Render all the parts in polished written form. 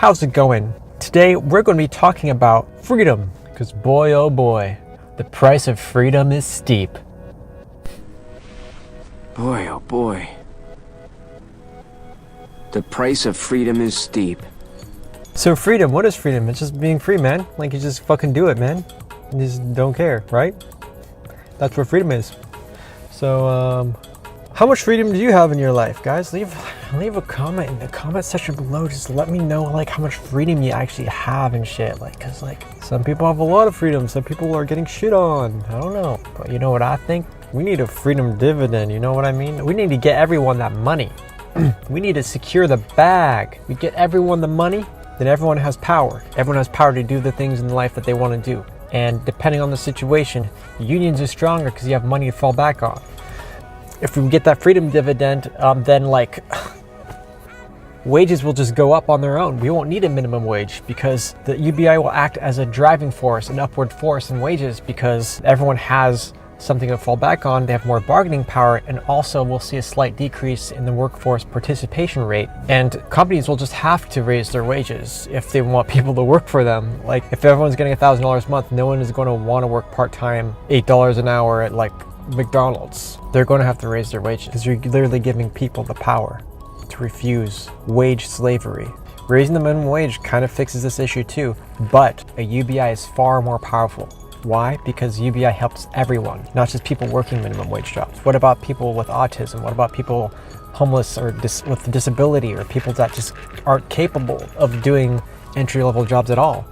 How's it going? Today we're going to be talking about freedom, because boy oh boy, the price of freedom is steep. Boy oh boy, the price of freedom is steep. So freedom, what is freedom? It's just being free, man. Like, you just fucking do it, man. You just don't care, right? That's what freedom is. So how much freedom do you have in your life, guys? Leave a comment in the comment section below. Just let me know like how much freedom you actually have and shit. Like, cause like some people have a lot of freedom, some people are getting shit on. I don't know, but you know what I think? We need a freedom dividend. You know what I mean? We need to get everyone that money. We need to secure the bag. We get everyone the money, then everyone has power. Everyone has power to do the things in life that they want to do. And depending on the situation, unions are stronger because you have money to fall back on. If we get that freedom dividend, then like wages will just go up on their own. We won't need a minimum wage because the UBI will act as a driving force, an upward force in wages, because everyone has something to fall back on. They have more bargaining power, and also we'll see a slight decrease in the workforce participation rate. And companies will just have to raise their wages if they want people to work for them. Like, if everyone's getting $1,000 a month, no one is going to want to work part-time $8 an hour at like McDonald's. They're going to have to raise their wages because you're literally giving people the power to refuse wage slavery. Raising the minimum wage kind of fixes this issue too, but a UBI is far more powerful. Why? Because UBI helps everyone, not just people working minimum wage jobs. What about people with autism? What about people homeless or with disability, or people that just aren't capable of doing entry-level jobs at all?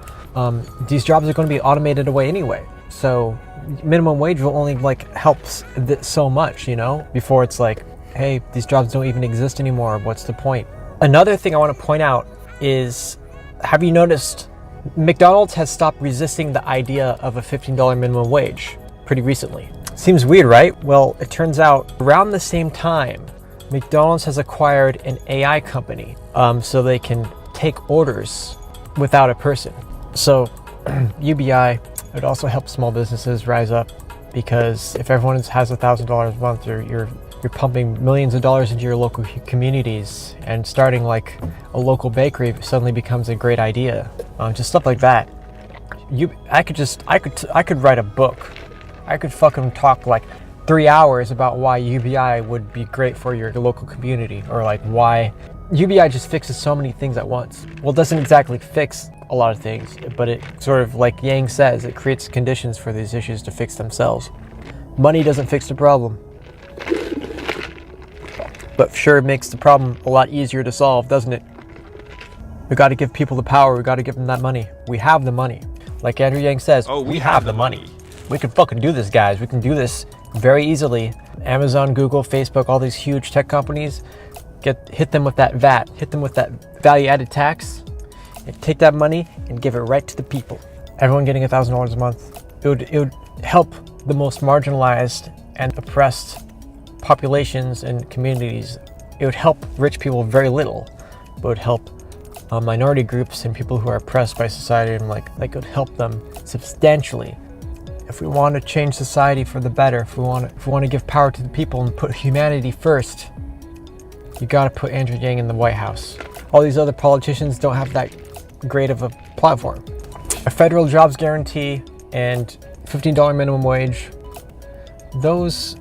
These jobs are going to be automated away anyway. So minimum wage will only like help so much, you know, before it's like, hey, these jobs don't even exist anymore. What's the point? Another thing I want to point out is, have you noticed McDonald's has stopped resisting the idea of a $15 minimum wage pretty recently? Seems weird, right? Well, it turns out around the same time, McDonald's has acquired an AI company so they can take orders without a person. So UBI would also help small businesses rise up, because if everyone has $1,000 a month, you're pumping millions of dollars into your local communities, and starting like a local bakery suddenly becomes a great idea. Just stuff like that. I could write a book. I could fucking talk like 3 hours about why UBI would be great for your local community, or like why UBI just fixes so many things at once. Well, it doesn't exactly fix a lot of things, but it sort of, like Yang says, it creates conditions for these issues to fix themselves. Money doesn't fix the problem, but sure, it makes the problem a lot easier to solve, doesn't it? We got to give people the power. We got to give them that money. We have the money. Like Andrew Yang says, we have the money. We can fucking do this, guys. We can do this very easily. Amazon, Google, Facebook, all these huge tech companies, hit them with that VAT, hit them with that value-added tax, and take that money and give it right to the people. Everyone getting $1,000 a month. It would help the most marginalized and oppressed populations and communities. It would help rich people very little, but it would help minority groups and people who are oppressed by society, and like it would help them substantially. If we want to change society for the better, if we want to give power to the people and put humanity first, you got to put Andrew Yang in the White House. All these other politicians don't have that great of a platform. A federal jobs guarantee and $15 minimum wage, those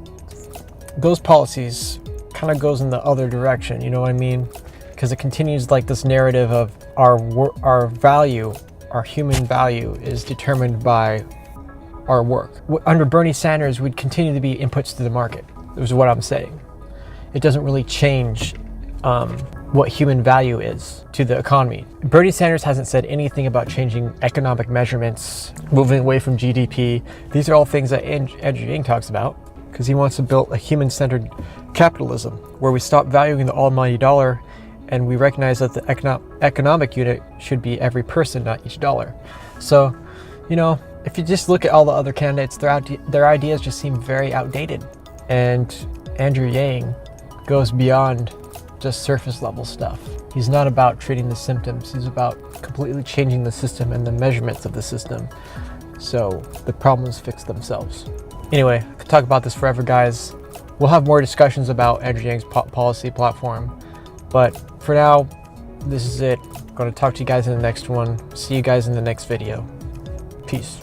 policies kind of goes in the other direction, you know what I mean? Because it continues like this narrative of our value, our human value is determined by our work. Under Bernie Sanders, we'd continue to be inputs to the market, is what I'm saying. It doesn't really change what human value is to the economy. Bernie Sanders hasn't said anything about changing economic measurements, moving away from GDP. These are all things that Andrew Yang talks about, because he wants to build a human-centered capitalism where we stop valuing the almighty dollar and we recognize that the economic unit should be every person, not each dollar. So, you know, if you just look at all the other candidates, their ideas just seem very outdated. And Andrew Yang goes beyond just surface level stuff. He's not about treating the symptoms. He's about completely changing the system and the measurements of the system, so the problems fix themselves. Anyway, I could talk about this forever, guys. We'll have more discussions about Andrew Yang's policy platform, but for now, this is it. going to talk to you guys in the next one. See you guys in the next video. Peace.